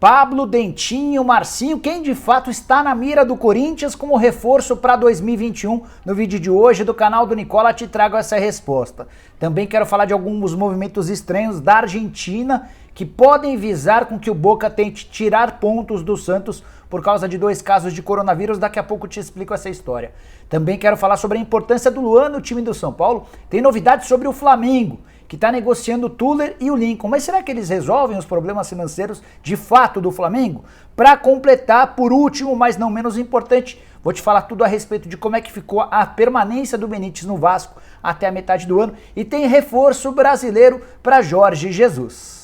Pablo, Dentinho, Marcinho, quem de fato está na mira do Corinthians como reforço para 2021? No vídeo de hoje do canal do Nicola te trago essa resposta. Também quero falar de alguns movimentos estranhos da Argentina que podem visar com que o Boca tente tirar pontos do Santos por causa de 2 casos de coronavírus. Daqui a pouco te explico essa história. Também quero falar sobre a importância do Luan no time do São Paulo. Tem novidades sobre o Flamengo, que está negociando o Tuller e o Lincoln. Mas será que eles resolvem os problemas financeiros de fato do Flamengo? Para completar, por último, mas não menos importante, vou te falar tudo a respeito de como é que ficou a permanência do Benítez no Vasco até a metade do ano. E tem reforço brasileiro para Jorge Jesus.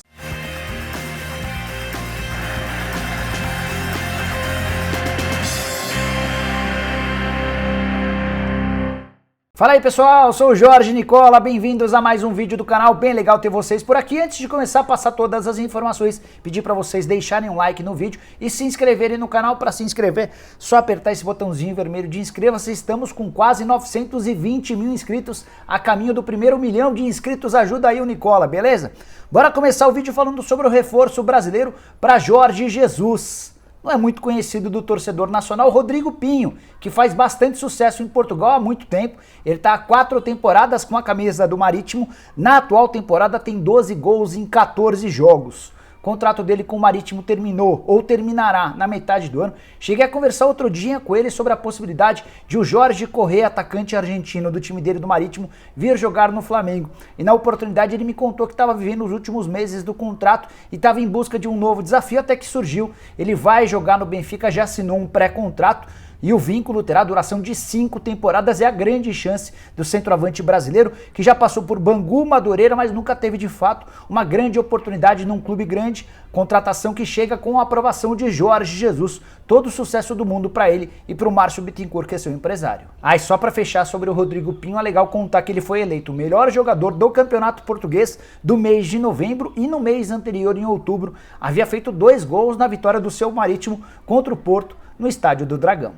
Fala aí pessoal, sou o Jorge Nicola, bem-vindos a mais um vídeo do canal, bem legal ter vocês por aqui. Antes de começar a passar todas as informações, pedir para vocês deixarem um like no vídeo e se inscreverem no canal. Para se inscrever, só apertar esse botãozinho vermelho de inscreva-se. Estamos com quase 920 mil inscritos, a caminho do primeiro 1 milhão de inscritos. Ajuda aí o Nicola, beleza? Bora começar o vídeo falando sobre o reforço brasileiro para Jorge Jesus. Não é muito conhecido do torcedor nacional, Rodrigo Pinho, que faz bastante sucesso em Portugal há muito tempo. Ele está há 4 temporadas com a camisa do Marítimo. Na atual temporada tem 12 gols em 14 jogos. O contrato dele com o Marítimo terminou, ou terminará, na metade do ano. Cheguei a conversar outro dia com ele sobre a possibilidade de o Jorge Correa, atacante argentino do time dele do Marítimo, vir jogar no Flamengo. E na oportunidade ele me contou que estava vivendo os últimos meses do contrato e estava em busca de um novo desafio, até que surgiu. Ele vai jogar no Benfica, já assinou um pré-contrato. E o vínculo terá duração de 5 temporadas. É a grande chance do centroavante brasileiro, que já passou por Bangu, Madureira, mas nunca teve de fato uma grande oportunidade num clube grande. Contratação que chega com a aprovação de Jorge Jesus. Todo o sucesso do mundo para ele e para o Márcio Bittencourt, que é seu empresário. E só para fechar sobre o Rodrigo Pinho, é legal contar que ele foi eleito o melhor jogador do Campeonato Português do mês de novembro, e no mês anterior, em outubro, havia feito 2 gols na vitória do seu Marítimo contra o Porto no Estádio do Dragão.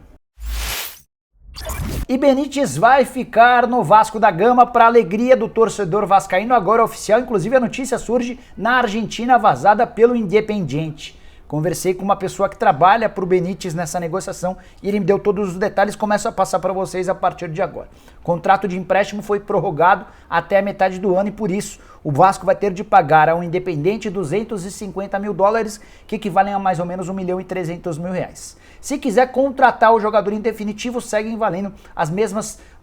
E Benítez vai ficar no Vasco da Gama, para alegria do torcedor vascaíno. Agora oficial, inclusive a notícia surge na Argentina, vazada pelo Independiente. Conversei com uma pessoa que trabalha para o Benítez nessa negociação e ele me deu todos os detalhes. Começo a passar para vocês a partir de agora. O contrato de empréstimo foi prorrogado até a metade do ano e por isso o Vasco vai ter de pagar ao Independente 250 mil dólares, que equivalem a mais ou menos 1 milhão e 300 mil reais. Se quiser contratar o jogador em definitivo, seguem valendo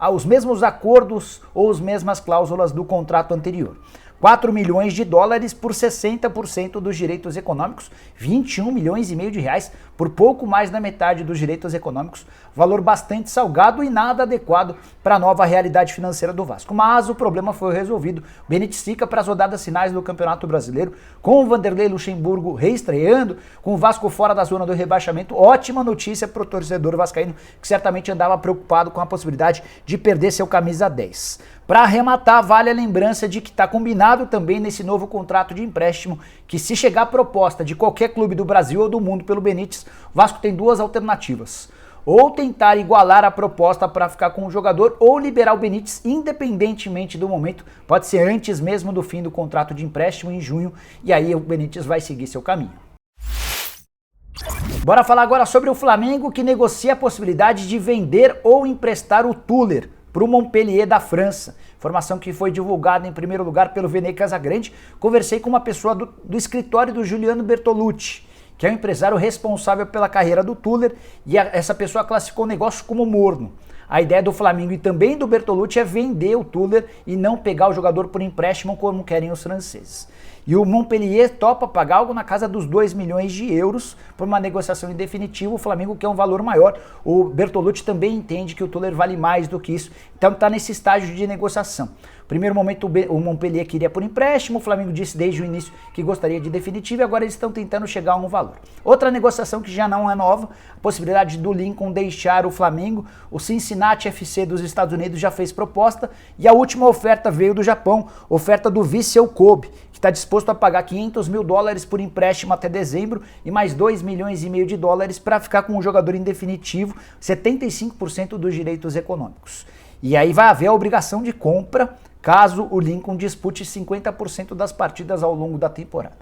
os mesmos acordos ou as mesmas cláusulas do contrato anterior. 4 milhões de dólares por 60% dos direitos econômicos, 21 milhões e meio de reais por pouco mais da metade dos direitos econômicos, valor bastante salgado e nada adequado para a nova realidade financeira do Vasco. Mas o problema foi resolvido. O Benítez fica para as rodadas finais do Campeonato Brasileiro, com o Vanderlei Luxemburgo reestreando, com o Vasco fora da zona do rebaixamento. Ótima notícia para o torcedor vascaíno, que certamente andava preocupado com a possibilidade de perder seu camisa 10. Para arrematar, vale a lembrança de que está combinado também nesse novo contrato de empréstimo que, se chegar a proposta de qualquer clube do Brasil ou do mundo pelo Benítez, o Vasco tem 2 alternativas. Ou tentar igualar a proposta para ficar com o jogador, ou liberar o Benítez independentemente do momento. Pode ser antes mesmo do fim do contrato de empréstimo, em junho, e aí o Benítez vai seguir seu caminho. Bora falar agora sobre o Flamengo, que negocia a possibilidade de vender ou emprestar o Tuller para o Montpellier da França. Informação que foi divulgada em primeiro lugar pelo Vene Casagrande. Conversei com uma pessoa do escritório do Juliano Bertolucci, que é o empresário responsável pela carreira do Tuller, e essa pessoa classificou o negócio como morno. A ideia do Flamengo e também do Bertolucci é vender o Tuller e não pegar o jogador por empréstimo como querem os franceses. E o Montpellier topa pagar algo na casa dos 2 milhões de euros por uma negociação em definitivo. O Flamengo quer um valor maior. O Bertolucci também entende que o Tuller vale mais do que isso. Então está nesse estágio de negociação. Primeiro momento o Montpellier queria por empréstimo, o Flamengo disse desde o início que gostaria de definitivo e agora eles estão tentando chegar a um valor. Outra negociação que já não é nova, a possibilidade do Lincoln deixar o Flamengo. O Cincinnati FC dos Estados Unidos já fez proposta e a última oferta veio do Japão, oferta do Vissel Kobe, que está disposto a pagar 500 mil dólares por empréstimo até dezembro e mais 2 milhões e meio de dólares para ficar com o jogador em definitivo, 75% dos direitos econômicos. E aí vai haver a obrigação de compra caso o Lincoln dispute 50% das partidas ao longo da temporada.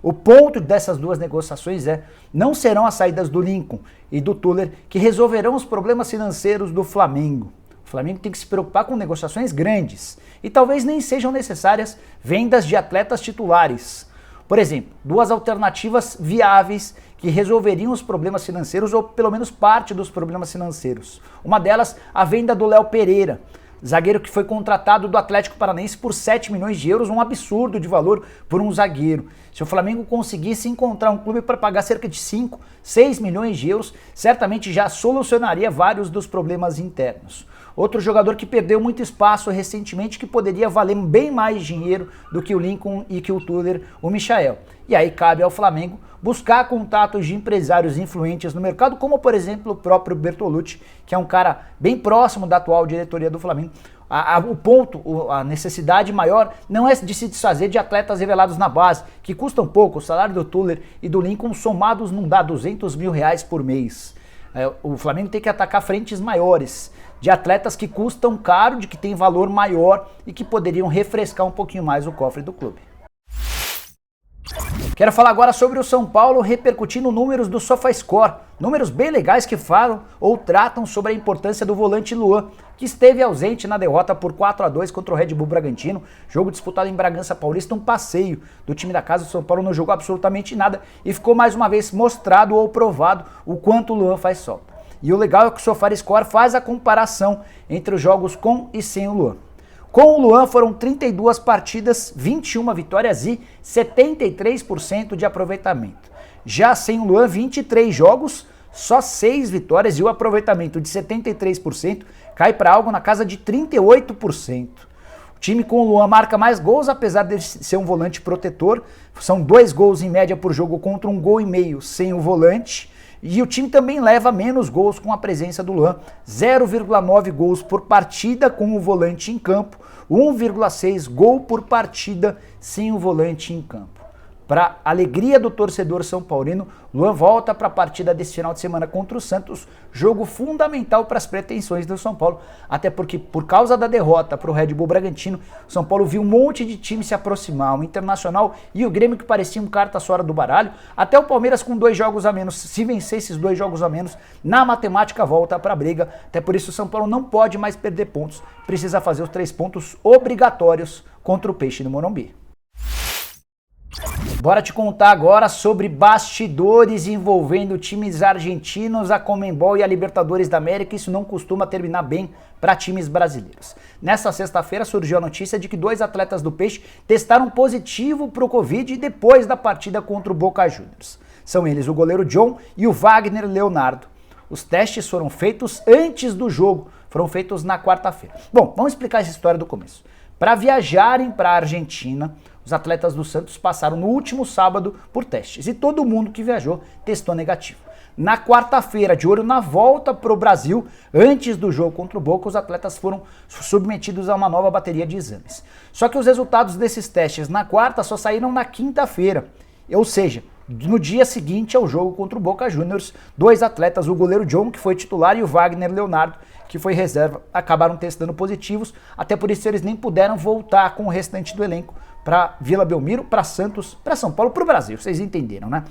O ponto dessas duas negociações não serão as saídas do Lincoln e do Tuller que resolverão os problemas financeiros do Flamengo. O Flamengo tem que se preocupar com negociações grandes e talvez nem sejam necessárias vendas de atletas titulares. Por exemplo, duas alternativas viáveis que resolveriam os problemas financeiros ou pelo menos parte dos problemas financeiros. Uma delas, a venda do Léo Pereira, zagueiro que foi contratado do Atlético Paranaense por 7 milhões de euros, um absurdo de valor por um zagueiro. Se o Flamengo conseguisse encontrar um clube para pagar cerca de 5, 6 milhões de euros, certamente já solucionaria vários dos problemas internos. Outro jogador que perdeu muito espaço recentemente, que poderia valer bem mais dinheiro do que o Lincoln e que o Tuller, o Michael. E aí cabe ao Flamengo buscar contatos de empresários influentes no mercado, como por exemplo o próprio Bertolucci, que é um cara bem próximo da atual diretoria do Flamengo. A necessidade maior não é de se desfazer de atletas revelados na base, que custam pouco. O salário do Tuller e do Lincoln somados não dá 200 mil reais por mês. O Flamengo tem que atacar frentes maiores, de atletas que custam caro, de que tem valor maior e que poderiam refrescar um pouquinho mais o cofre do clube. Quero falar agora sobre o São Paulo repercutindo números do SofaScore, números bem legais que falam ou tratam sobre a importância do volante Luan, que esteve ausente na derrota por 4-2 contra o Red Bull Bragantino, jogo disputado em Bragança Paulista, um passeio do time da casa. O São Paulo não jogou absolutamente nada e ficou mais uma vez mostrado ou provado o quanto o Luan faz falta. E o legal é que o SofaScore faz a comparação entre os jogos com e sem o Luan. Com o Luan foram 32 partidas, 21 vitórias e 73% de aproveitamento. Já sem o Luan, 23 jogos, só 6 vitórias e o aproveitamento de 73% cai para algo na casa de 38%. O time com o Luan marca mais gols, apesar de ser um volante protetor. São 2 gols em média por jogo contra 1,5 gols sem o volante. E o time também leva menos gols com a presença do Luan, 0,9 gols por partida com o volante em campo, 1,6 gol por partida sem o volante em campo. Para alegria do torcedor são paulino, Luan volta para a partida desse final de semana contra o Santos, jogo fundamental para as pretensões do São Paulo, até porque por causa da derrota para o Red Bull Bragantino, o São Paulo viu um monte de time se aproximar, o Internacional e o Grêmio que pareciam cartas fora do baralho, até o Palmeiras com 2 jogos a menos, se vencer esses 2 jogos a menos, na matemática volta para a briga, até por isso o São Paulo não pode mais perder pontos, precisa fazer os 3 pontos obrigatórios contra o Peixe no Morumbi. Bora te contar agora sobre bastidores envolvendo times argentinos, a Conmebol e a Libertadores da América. Isso não costuma terminar bem para times brasileiros. Nessa sexta-feira surgiu a notícia de que 2 atletas do Peixe testaram positivo para o Covid depois da partida contra o Boca Juniors. São eles o goleiro John e o Wagner Leonardo. Os testes foram feitos antes do jogo, foram feitos na quarta-feira. Bom, vamos explicar essa história do começo. Para viajarem para a Argentina, os atletas do Santos passaram no último sábado por testes e todo mundo que viajou testou negativo. Na quarta-feira, de olho na volta para o Brasil, antes do jogo contra o Boca, os atletas foram submetidos a uma nova bateria de exames. Só que os resultados desses testes na quarta só saíram na quinta-feira, ou seja, no dia seguinte ao jogo contra o Boca Juniors, 2 atletas, o goleiro John, que foi titular, e o Wagner Leonardo, que foi reserva, acabaram testando positivos, até por isso eles nem puderam voltar com o restante do elenco para Vila Belmiro, para Santos, para São Paulo, para o Brasil, vocês entenderam, né?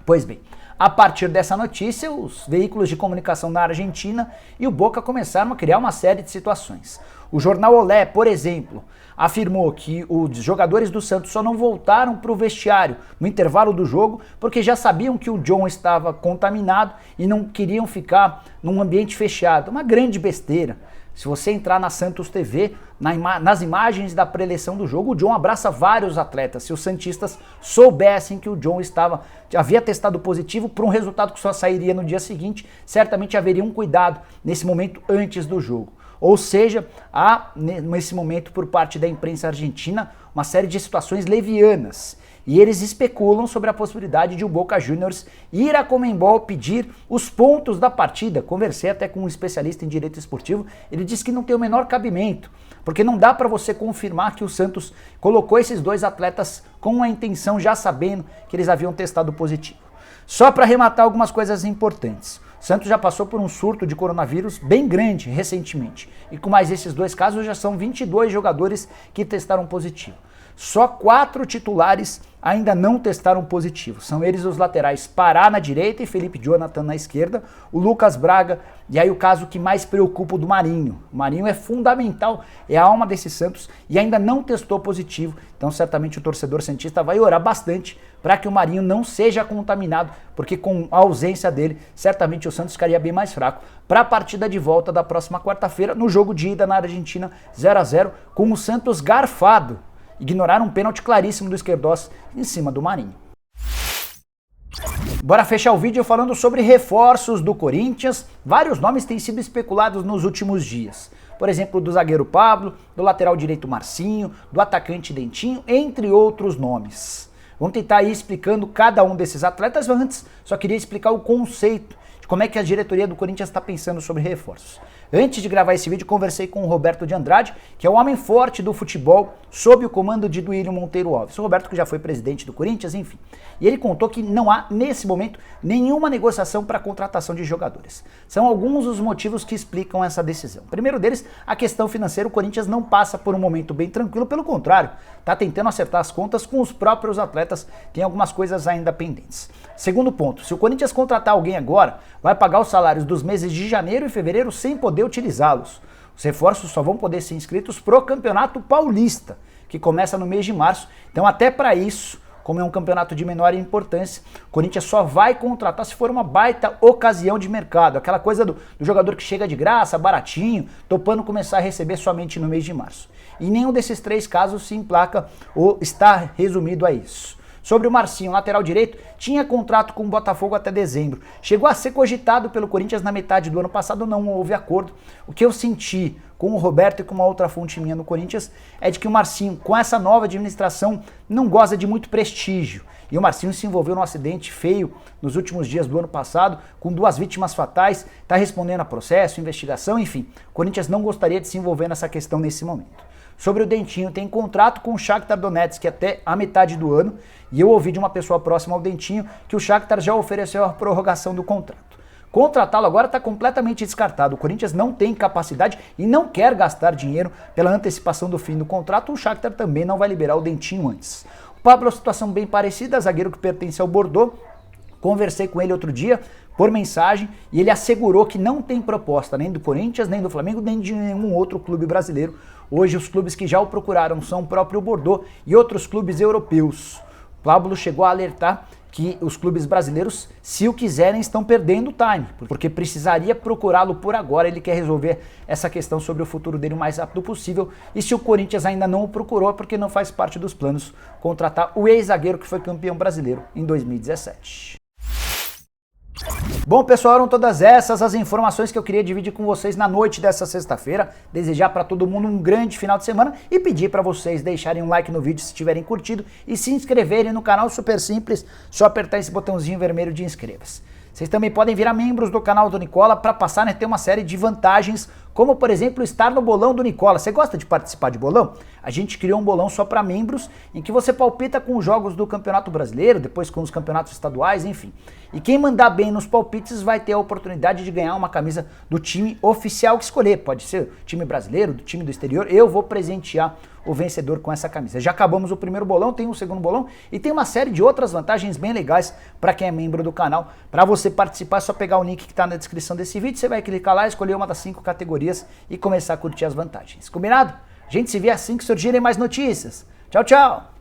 Pois bem, a partir dessa notícia, os veículos de comunicação na Argentina e o Boca começaram a criar uma série de situações. O jornal Olé, por exemplo, afirmou que os jogadores do Santos só não voltaram para o vestiário no intervalo do jogo porque já sabiam que o John estava contaminado e não queriam ficar num ambiente fechado. Uma grande besteira. Se você entrar na Santos TV, nas imagens da preleção do jogo, o John abraça vários atletas. Se os santistas soubessem que o John havia testado positivo para um resultado que só sairia no dia seguinte, certamente haveria um cuidado nesse momento antes do jogo. Ou seja, há nesse momento por parte da imprensa argentina uma série de situações levianas. E eles especulam sobre a possibilidade de o Boca Juniors ir à Conmebol pedir os pontos da partida. Conversei até com um especialista em direito esportivo, ele disse que não tem o menor cabimento, porque não dá para você confirmar que o Santos colocou esses 2 atletas com a intenção, já sabendo que eles haviam testado positivo. Só para arrematar algumas coisas importantes. O Santos já passou por um surto de coronavírus bem grande recentemente. E com mais esses 2 casos já são 22 jogadores que testaram positivo. só 4 titulares ainda não testaram positivo. São eles os laterais Pará na direita e Felipe Jonathan na esquerda, o Lucas Braga, e aí o caso que mais preocupa do Marinho. O Marinho é fundamental, é a alma desse Santos e ainda não testou positivo, então certamente o torcedor santista vai orar bastante para que o Marinho não seja contaminado, porque com a ausência dele, certamente o Santos ficaria bem mais fraco para a partida de volta da próxima quarta-feira, no jogo de ida na Argentina 0-0, com o Santos garfado. Ignoraram um pênalti claríssimo do Esquerdós em cima do Marinho. Bora fechar o vídeo falando sobre reforços do Corinthians. Vários nomes têm sido especulados nos últimos dias. Por exemplo, do zagueiro Pablo, do lateral direito Marcinho, do atacante Dentinho, entre outros nomes. Vamos tentar ir explicando cada um desses atletas, mas antes só queria explicar o conceito de como é que a diretoria do Corinthians está pensando sobre reforços. Antes de gravar esse vídeo, conversei com o Roberto de Andrade, que é o homem forte do futebol, sob o comando de Duílio Monteiro Alves. O Roberto que já foi presidente do Corinthians, enfim. E ele contou que não há, nesse momento, nenhuma negociação para a contratação de jogadores. São alguns os motivos que explicam essa decisão. O primeiro deles, a questão financeira. O Corinthians não passa por um momento bem tranquilo, pelo contrário, está tentando acertar as contas com os próprios atletas, tem algumas coisas ainda pendentes. Segundo ponto, se o Corinthians contratar alguém agora, vai pagar os salários dos meses de janeiro e fevereiro sem poder utilizá-los. Os reforços só vão poder ser inscritos pro Campeonato Paulista, que começa no mês de março. Então até para isso, como é um campeonato de menor importância, o Corinthians só vai contratar se for uma baita ocasião de mercado. Aquela coisa do jogador que chega de graça, baratinho, topando começar a receber somente no mês de março. E nenhum desses 3 casos se emplaca ou está resumido a isso. Sobre o Marcinho, lateral direito, tinha contrato com o Botafogo até dezembro. Chegou a ser cogitado pelo Corinthians na metade do ano passado, não houve acordo. O que eu senti com o Roberto e com uma outra fonte minha no Corinthians é de que o Marcinho, com essa nova administração, não goza de muito prestígio. E o Marcinho se envolveu num acidente feio nos últimos dias do ano passado, com 2 vítimas fatais, está respondendo a processo, investigação, enfim. O Corinthians não gostaria de se envolver nessa questão nesse momento. Sobre o Dentinho, tem contrato com o Shakhtar Donetsk até a metade do ano, e eu ouvi de uma pessoa próxima ao Dentinho que o Shakhtar já ofereceu a prorrogação do contrato. Contratá-lo agora está completamente descartado. O Corinthians não tem capacidade e não quer gastar dinheiro pela antecipação do fim do contrato. O Shakhtar também não vai liberar o Dentinho antes. O Pablo é uma situação bem parecida, zagueiro que pertence ao Bordeaux. Conversei com ele outro dia por mensagem e ele assegurou que não tem proposta nem do Corinthians, nem do Flamengo, nem de nenhum outro clube brasileiro. Hoje os clubes que já o procuraram são o próprio Bordeaux e outros clubes europeus. O Pablo chegou a alertar que os clubes brasileiros, se o quiserem, estão perdendo time, porque precisaria procurá-lo por agora. Ele quer resolver essa questão sobre o futuro dele o mais rápido possível. E se o Corinthians ainda não o procurou, é porque não faz parte dos planos contratar o ex-zagueiro que foi campeão brasileiro em 2017. Bom, pessoal, eram todas essas as informações que eu queria dividir com vocês na noite dessa sexta-feira. Desejar para todo mundo um grande final de semana e pedir para vocês deixarem um like no vídeo se tiverem curtido e se inscreverem no canal, super simples, só apertar esse botãozinho vermelho de inscreva-se. Vocês também podem virar membros do canal do Nicola para passar a ter uma série de vantagens, como por exemplo estar no bolão do Nicola. Você gosta de participar de bolão? A gente criou um bolão só para membros, em que você palpita com os jogos do Campeonato Brasileiro, depois com os campeonatos estaduais, enfim. E quem mandar bem nos palpites vai ter a oportunidade de ganhar uma camisa do time oficial que escolher. Pode ser o time brasileiro, do time do exterior. Eu vou presentear o vencedor com essa camisa. Já acabamos o primeiro bolão, tem um segundo bolão e tem uma série de outras vantagens bem legais para quem é membro do canal. Para você participar é só pegar o link que está na descrição desse vídeo, você vai clicar lá, escolher uma das 5 categorias e começar a curtir as vantagens. Combinado? A gente se vê assim que surgirem mais notícias. Tchau, tchau!